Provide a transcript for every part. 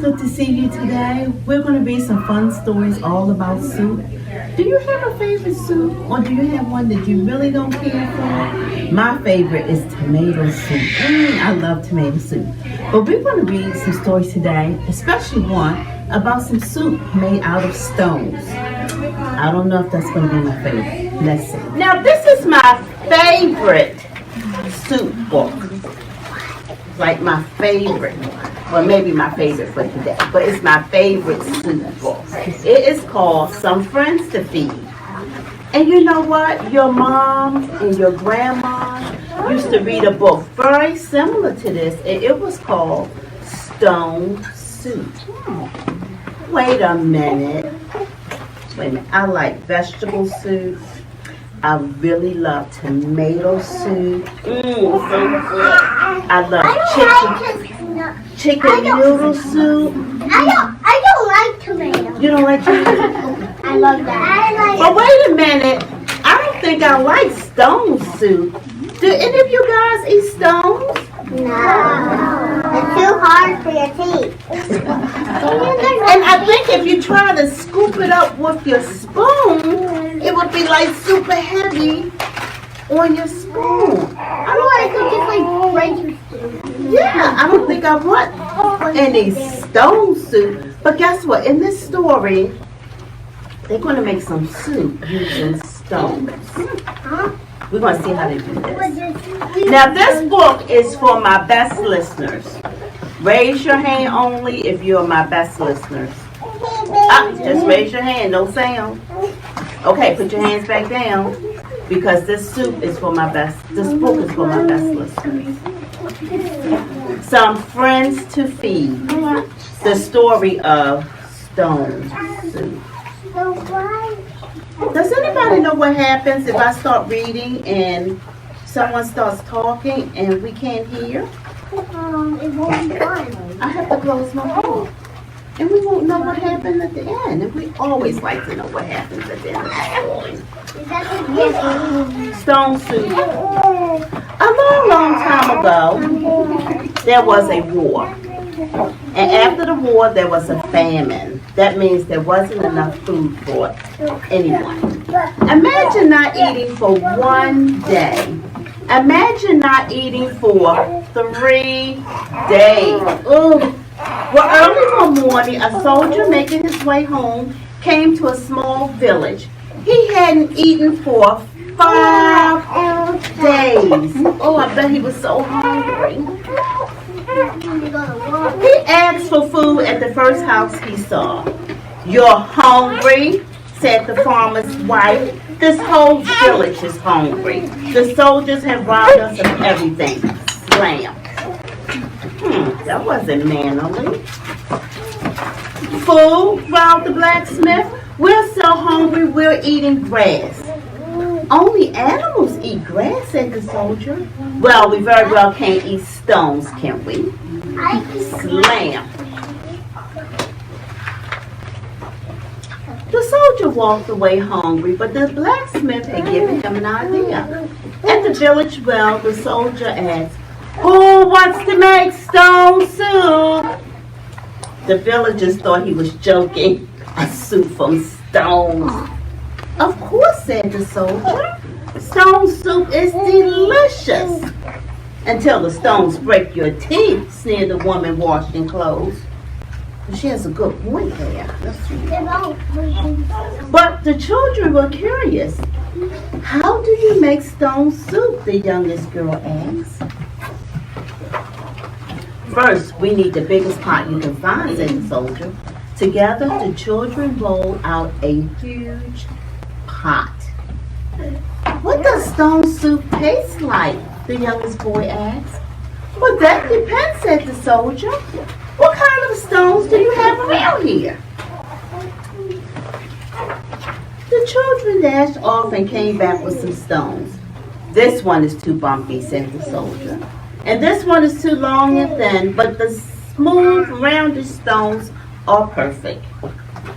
good to see you today. We're going to read some fun stories all about soup. Do you have a favorite soup, or do you have one that you really don't care for? My favorite is tomato soup. I love tomato soup. But we're going to read some stories today, especially one about some soup made out of stones. I don't know if that's going to be my favorite. Let's see. Now, this is my favorite soup book. Like my favorite. Well, maybe my favorite for today, but it's my favorite soup book. It is called Some Friends to Feed. And you know what? Your mom and your grandma used to read a book very similar to this, and it was called Stone Soup. Wait a minute. I like vegetable soup. I really love tomato soup. So good. I love chicken noodle soup. I don't like tomatoes. You don't like tomato? I love that. But wait a minute. I don't think I like stone soup. Do any of you guys eat stones? No. It's too hard for your teeth. And I think if you try to scoop it up with your spoon, it would be like super heavy on your spoon. I don't want to just like break your spoon. Yeah, I don't think I want any stone soup. But guess what? In this story, they're going to make some soup using stones. We're going to see how they do this. Now, this book is for my best listeners. Raise your hand only if you're my best listeners. Just raise your hand, no sound. Okay, put your hands back down because this soup is for my best. This book is for my best listeners. Some Friends to Feed. The story of Stone Soup. Does anybody know what happens if I start reading and someone starts talking and we can't hear? It won't be fun. I have to close my book. And we won't know what happened at the end. And we always like to know what happens at the end of the story. Stone Soup. A long, long time ago, there was a war. And after the war, there was a famine. That means there wasn't enough food for anyone. Imagine not eating for one day. Imagine not eating for 3 days. Ugh. Well, early one morning, a soldier making his way home came to a small village. He hadn't eaten for 5 days. Oh, I bet he was so hungry. He asked for food at the first house he saw. "You're hungry?" said the farmer's wife. "This whole village is hungry. The soldiers have robbed us of everything." Slam. That wasn't manly. "Fool," growled the blacksmith. "We're so hungry we're eating grass." "Only animals eat grass," said the soldier. "Well, we very well can't eat stones, can we?" Slam. The soldier walked away hungry, but the blacksmith had given him an idea. At the village well, the soldier asked, "Who wants to make stone soup?" The villagers thought he was joking. "A soup from stones." "Of course," said the soldier. "Stone soup is delicious." "Until the stones break your teeth," sneered the woman washing clothes. She has a good point there. But the children were curious. "How do you make stone soup?" the youngest girl asked. "First, we need the biggest pot you can find," said the soldier. Together, the children rolled out a huge pot. "What does stone soup taste like?" the youngest boy asked. "Well, that depends," said the soldier. "What kind of stones do you have around here?" The children dashed off and came back with some stones. "This one is too bumpy," said the soldier. "And this one is too long and thin, but the smooth, rounded stones are perfect."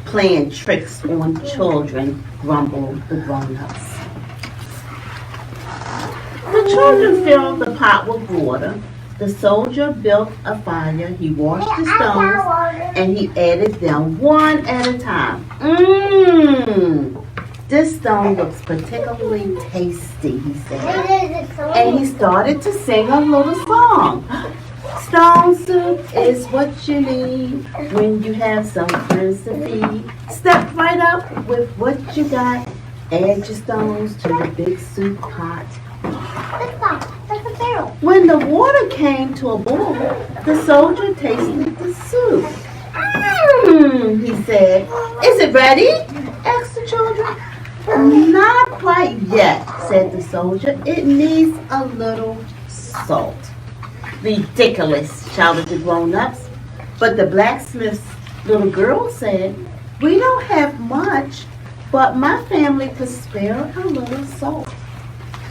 "Playing tricks on children," grumbled the grown-ups. The children filled the pot with water. The soldier built a fire, he washed the stones, and he added them one at a time. This stone looks particularly tasty, he said. And he started to sing a little song. Stone soup is what you need when you have some friends to feed. Step right up with what you got. Add your stones to the big soup pot. That's a barrel. When the water came to a boil, the soldier tasted the soup. He said. Is it ready? Asked the children. Not quite yet, said the soldier. It needs a little salt. Ridiculous, shouted the grown-ups. But the blacksmith's little girl said, we don't have much, but my family could spare a little salt.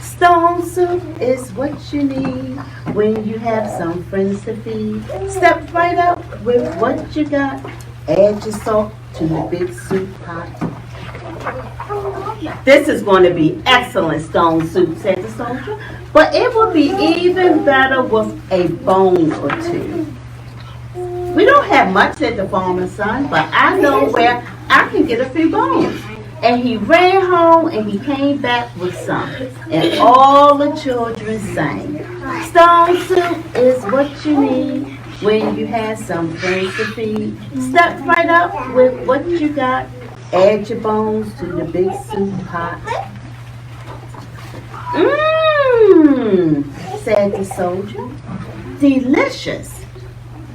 Stone soup is what you need when you have some friends to feed. Step right up with what you got. Add your salt to the big soup pot. This is going to be excellent stone soup, said the soldier, but it will be even better with a bone or two. We don't have much, said the farmer's son, but I know where I can get a few bones. And he ran home and he came back with some. And all the children sang. Stone soup is what you need when you have some friends to feed. Step right up with what you got. Add your bones to the big soup pot. Said the soldier. Delicious.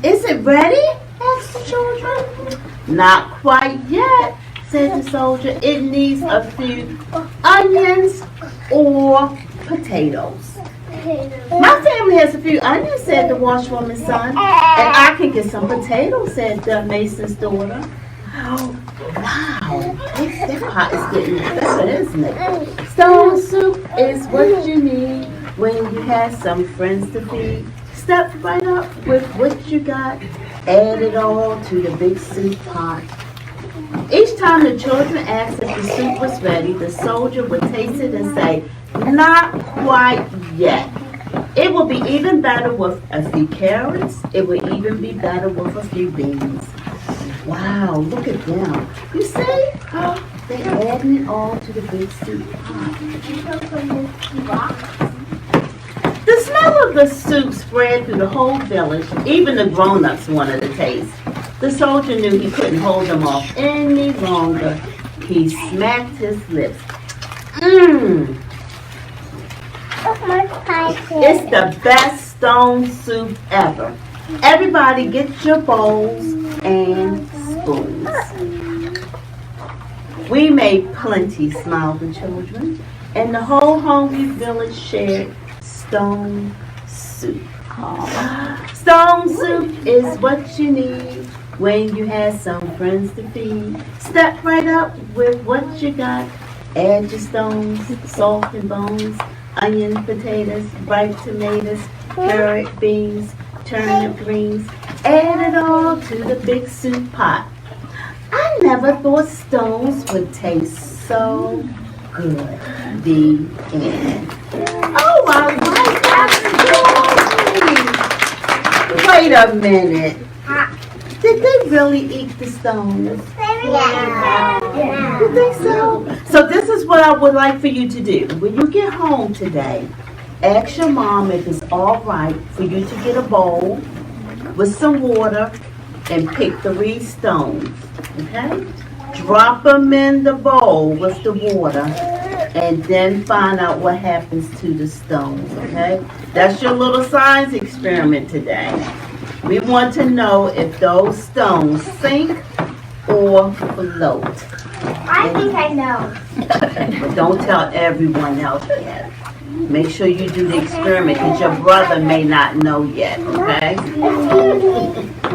Is it ready? Asked the children. Not quite yet, said the soldier. It needs a few onions or potatoes. My family has a few onions, said the washwoman's son. And I can get some potatoes, said the mason's daughter. Wow, this pot is getting better, isn't it? Stone soup is what you need when you have some friends to feed. Step right up with what you got. Add it all to the big soup pot. Each time the children asked if the soup was ready, the soldier would taste it and say, not quite yet. It will be even better with a few carrots. It will even be better with a few beans. Wow, look at them. You see? They're adding it all to the big soup pot. The smell of the soup spread through the whole village. Even the grown-ups wanted a taste. The soldier knew he couldn't hold them off any longer. He smacked his lips. It's the best stone soup ever. Everybody get your bowls and spoons. We made plenty, smiled the children, and the whole hungry village shared stone soup. Stone soup is what you need when you have some friends to feed. Step right up with what you got. Add your stones, salt and bones, onion, potatoes, ripe tomatoes, carrot, beans, turnip greens. Add it all to the big soup pot. I never thought stones would taste so good. The end. Oh, I like that story. Wait a minute. Did they really eat the stones? Yeah. You think so? So this is what I would like for you to do. When you get home today, ask your mom if it's all right for you to get a bowl with some water and pick 3 stones. Okay? Drop them in the bowl with the water and then find out what happens to the stones. Okay? That's your little science experiment today. We want to know if those stones sink or float. I think I know. But don't tell everyone else yet. Make sure you do the experiment because your brother may not know yet, okay?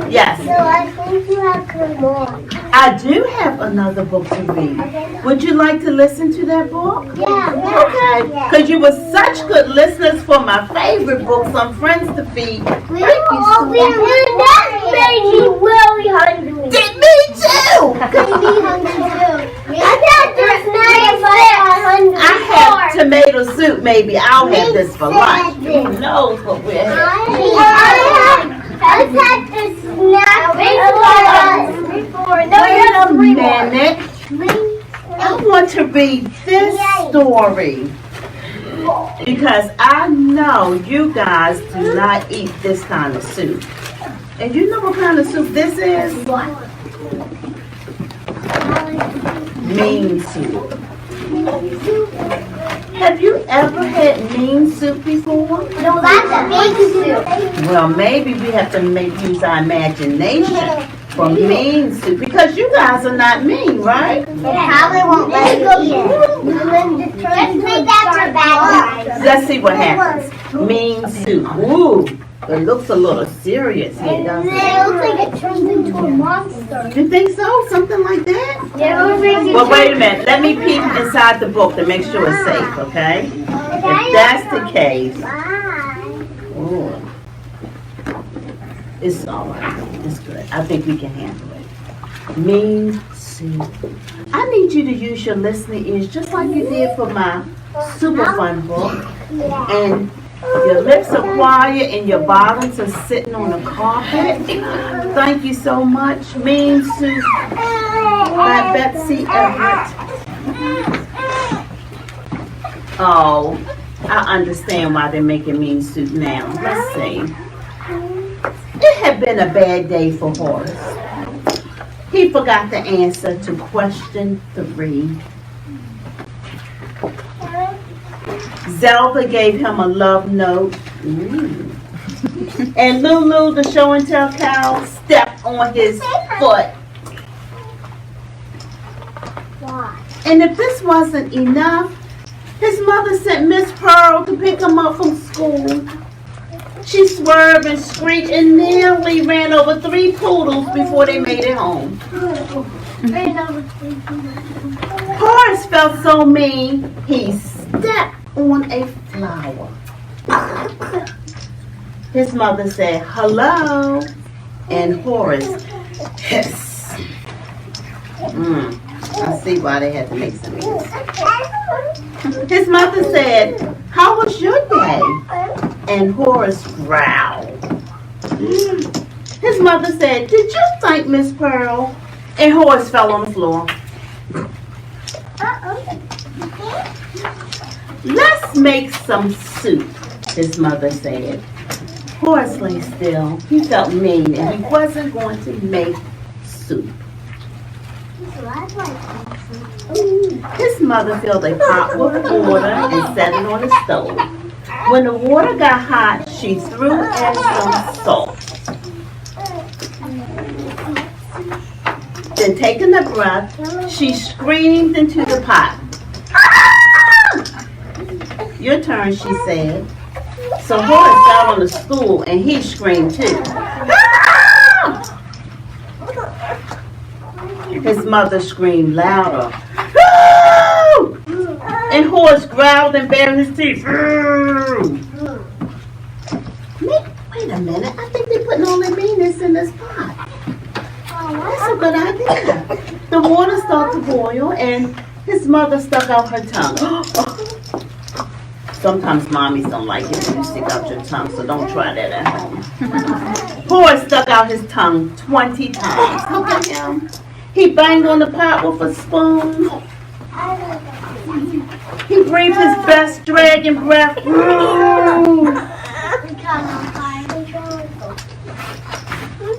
Yes. So I think you have some more. I do have another book to read. Would you like to listen to that book? Yeah. Okay. Because you were such good listeners for my favorite book, Some Friends to Feed. Thank you so much. That made me really hungry. Did me too. Made me hungry too. I have tomato soup, maybe. I'll have this for lunch. Who knows what we're having? I've had this snack before. Wait a minute. I want to read this story because I know you guys do not eat this kind of soup. And you know what kind of soup this is? Mean soup. Have you ever had mean soup before? No, that's a big soup. Well, maybe we have to use our imagination for mean soup because you guys are not mean, right? It probably won't let you eat it. Let's make that for bad guys. Let's see what happens. Mean soup. Ooh, it looks a little serious here, doesn't it? It looks like it turns into a monster. You think so? Something like that? Yeah, Well, wait a minute. Let me peek inside the book to make sure it's safe, okay? If that's the case, ooh, it's all right. It's good. I think we can handle it. Mean soup. I need you to use your listening ears just like you did for my super fun book. And your lips are quiet and your bottoms are sitting on the carpet. Thank you so much. Mean soup by Betsy Everett. Oh, I understand why they're making mean soup now. Let's see. It had been a bad day for Horace. He forgot the answer to question 3. Zelda gave him a love note. Ooh. And Lulu, the show and tell cow, stepped on his foot. And if this wasn't enough, his mother sent Miss Pearl to pick him up from school. She swerved and screeched and nearly ran over 3 poodles before they made it home. Horace felt so mean, he stepped on a flower. His mother said, "Hello," and Horace hissed. I see why they had to make some noise. His mother said, "How was your day?" And Horace growled. His mother said, "Did you thank Miss Pearl?" And Horace fell on the floor. "Let's make some soup," his mother said. Horace lay still. He felt mean and he wasn't going to make soup. His mother filled a pot with water and set it on the stove. When the water got hot, she threw in some salt. Then taking a breath, she screamed into the pot. "Ah!" "Your turn," she said. So Horace got on the stool and he screamed too. "Ah!" His mother screamed louder. "Ah!" And Horace growled and bared his teeth. Wait a minute, I think they're putting all their meanness in this pot. That's a good idea. The water started to boil and his mother stuck out her tongue. Sometimes mommies don't like it when you stick out your tongue, so don't try that at home. Horace stuck out his tongue 20 times. Look at him. He banged on the pot with a spoon. He breathed his best dragon breath.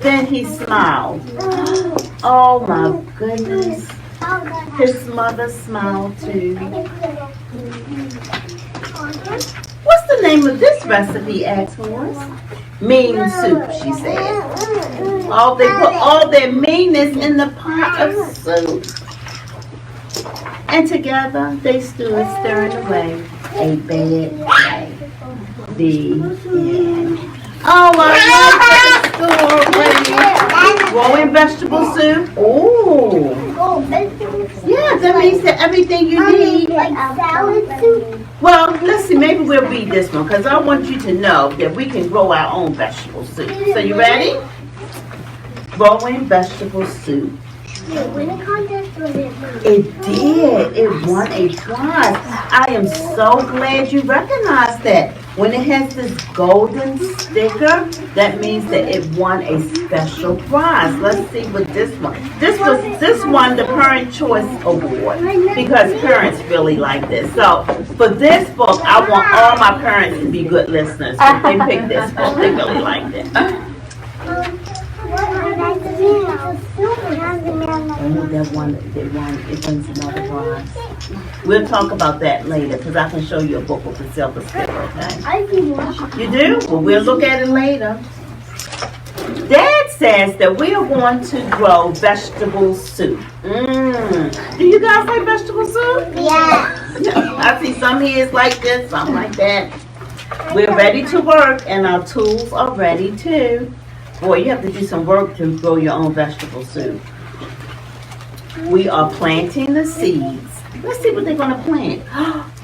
Then he smiled. Oh my goodness. His mother smiled too. "What's the name of this recipe?" asked Horace. "Mean soup," she said. Oh, they put all their meanness in the pot of soup. And together they stood stirring away a bad day. The end. Oh, I love that story. Growing vegetable soup. Oh. Yeah, that means that everything you need. Like salad soup? Well, let's see, maybe we'll read this one because I want you to know that we can grow our own vegetable soup. So you ready? Growing vegetable soup. win a contest or did it? It did. It won a prize. I am so glad you recognized that. When it has this golden sticker, that means that it won a special prize. Let's see what this one. This won the Parent Choice Award because parents really like this. So for this book, I want all my parents to be good listeners. They picked this book. They really liked it. Oh, that one, it wins another prize. We'll talk about that later because I can show you a book with a silver sticker, okay? You do? Well, we'll look at it later. Dad says that we are going to grow vegetable soup. Do you guys like vegetable soup? Yeah. I see some here is like this, some like that. We're ready to work and our tools are ready too. Boy, you have to do some work to grow your own vegetable soup. We are planting the seeds. Let's see what they're going to plant.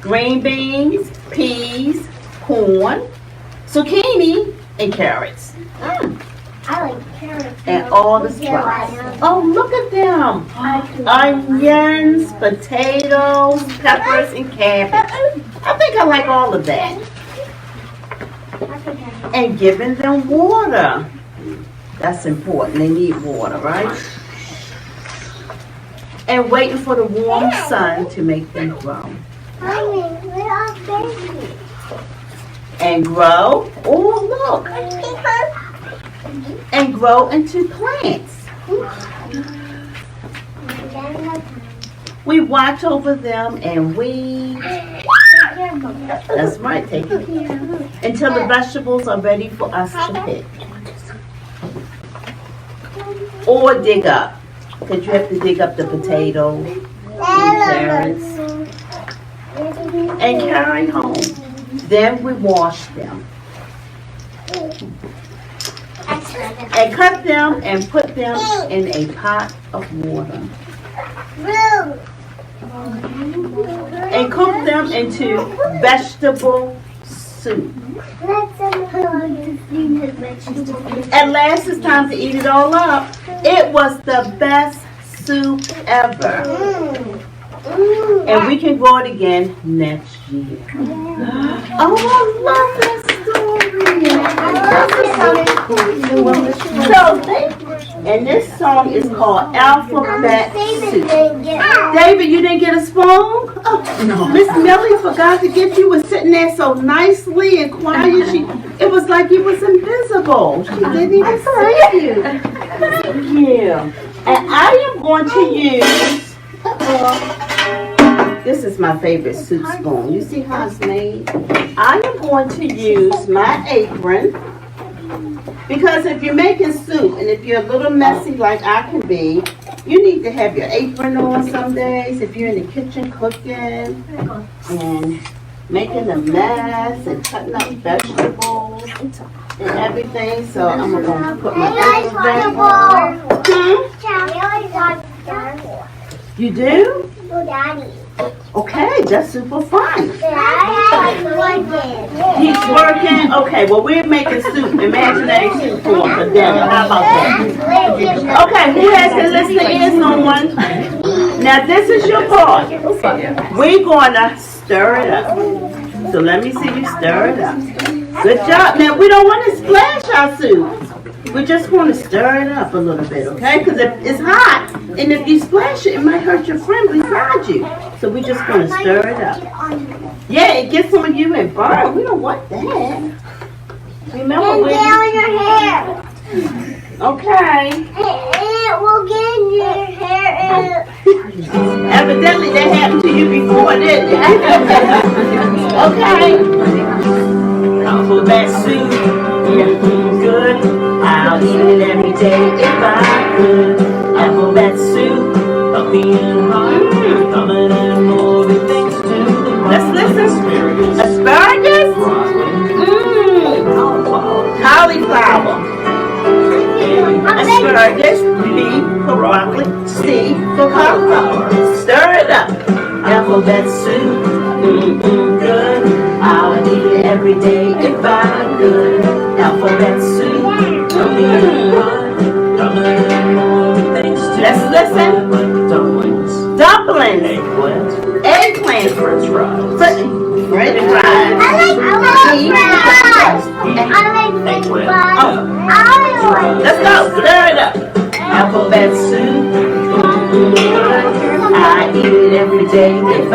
Green beans, peas, corn, zucchini, and carrots. I like carrots. And all the sprouts. Oh, look at them. Onions, potatoes, peppers, and cabbage. I think I like all of that. And giving them water. That's important. They need water, right? And waiting for the warm sun to make them grow. Mommy, where are babies? And grow. Oh, look. And grow into plants. We watch over them and we. That's right, take care. Until the vegetables are ready for us to pick. Or dig up. Because you have to dig up the potatoes and carrots and carry home. Then we wash them. And cut them and put them in a pot of water. And cook them into vegetable soup. At last it's time to eat it all up. It was the best soup ever. And we can grow it again next year. Oh, I love that story. And this song is called Alphabet Soup. David, you didn't get a spoon? Oh, no. Miss Millie forgot to get you. Was sitting there so nicely and quiet. It was like you was invisible. She didn't even see you. Thank you. And I am going to use, this is my favorite soup spoon. You see how it's made? I am going to use my apron. Because if you're making soup and if you're a little messy like I can be, you need to have your apron on some days if you're in the kitchen cooking and making a mess and cutting up vegetables and everything. So I'm going to put my apron back on. You do? Daddy. Okay, that's super fun. He's He's working. Okay, well we're making soup, imaginary soup for dinner. How about that? Okay, who has to list the ears on one? Now this is your part. We're gonna stir it up. So let me see you stir it up. Good job. Now we don't want to splash our soup. We just want to stir it up a little bit, okay? Because it's hot, and if you splash it, it might hurt your friend beside you. So we just going to stir it up. Yeah, it gets on you and burn. We don't want that. Remember when down your hair. Okay. It will get in your hair. Evidently that happened to you before, didn't it? Okay. Alphabet soup. Good. I'll eat it every day if I could. Alphabet soup. Let's listen. Asparagus. Cauliflower. Asparagus. B for broccoli. C for cauliflower. Stir it up. Alphabet soup. Good. I'll eat it every day if I could. Alphabet soup. Let's missing? Dumplings. Dumplings. Eggplant. Eggplant. French fries. French fries. I like fries. Eggplant. Let's go. Stir it up. Alphabet soup. I eat it every day if I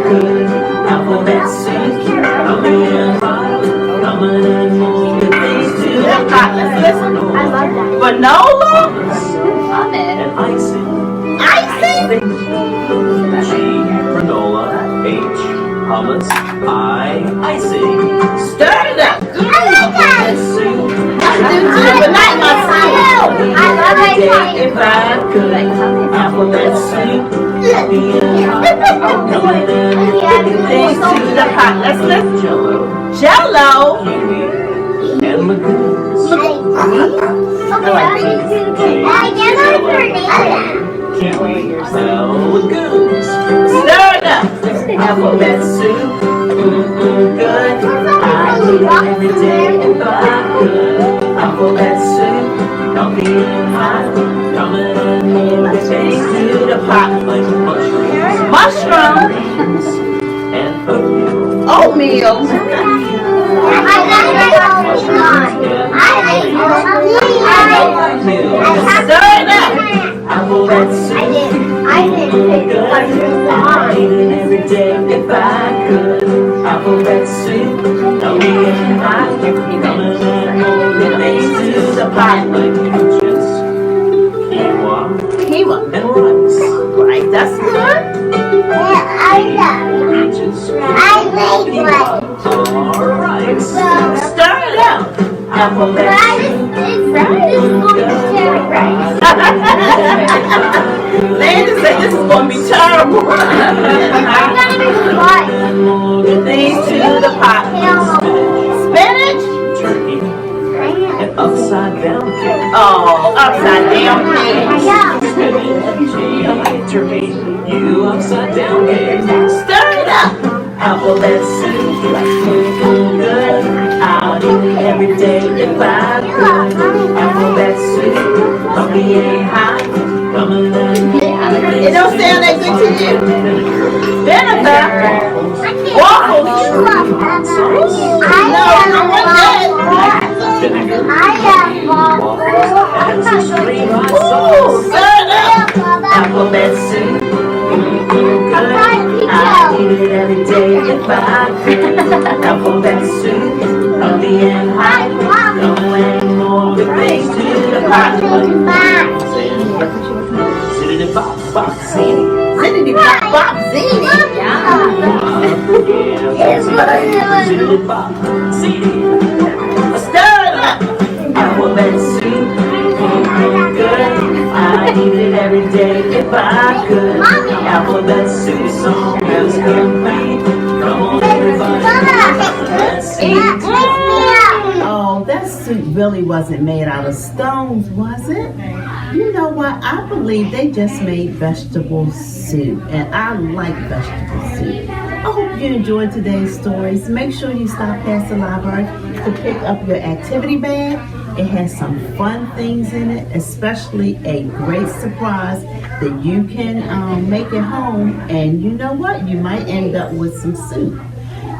could. Alphabet soup. Coming in hot. Coming in more. Good things to the pot. Let's listen. I love that. Granola. And icing. Icing. G. Granola. H. Hummus. I. Icing. Stir it up. I like that. Soup. I do too, but not my soup. I love Every day it. if I could. Alphabet soup. Coming in hot. Coming in more. Good things to the pot. Let's listen. Jello. Jello. Kiwi. And legumes. Kiwi. Legumes. Stir it up. Alphabet soup. Good. I eat it every day if I could. Alphabet soup. Coming in hot. Coming in more. Good things to the pot. Like mushrooms. Mushroom. And oatmeal. Oatmeal. Stir it up. Alphabet soup. I eat it every day if I could. Alphabet soup. Coming in hot. Coming in more. Good things to the pot. Like peaches. Quinoa. Kiwa. And rice. Right, that's good. Peaches. Quinoa. Or rice. Stir it up. Alphabet soup. Landon said this is going to be terrible. Good things to the pot. Spinach. Turkey. And upside down cake. Oh, upside down cake. Turkey. You upside down cake. Stir it up. Alphabet soup. Good. I'll eat it every day if I could. Alphabet soup. Coming in hot. Coming in. It don't sound that good to you. Vinegar. Waffles. No, I want that. Ooh, stir it up. Alphabet soup. Good. I'll eat it every day if I could. Alphabet soup. Coming in hot. Going more good things to the pot. Zittity bop bop ziti. Zittity bop bop ziti. Zittity bop ziti. Stir it up. Alphabet soup. Good. I eat it every day if I could. Alphabet soup song is complete. Come on everybody. Let's eat. Oh, that soup really wasn't made out of stones, was it? You know what? I believe they just made vegetable soup, and I like vegetable soup. I hope you enjoyed today's stories. Make sure you stop past the library to pick up your activity bag. It has some fun things in it, especially a great surprise that you can make at home. And you know what? You might end up with some soup.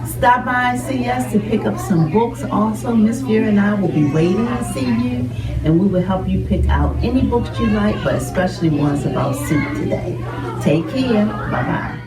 Stop by and see us to pick up some books. Also, Miss Vera and I will be waiting to see you, and we will help you pick out any books you like, but especially ones about soup today. Take care. Bye-bye.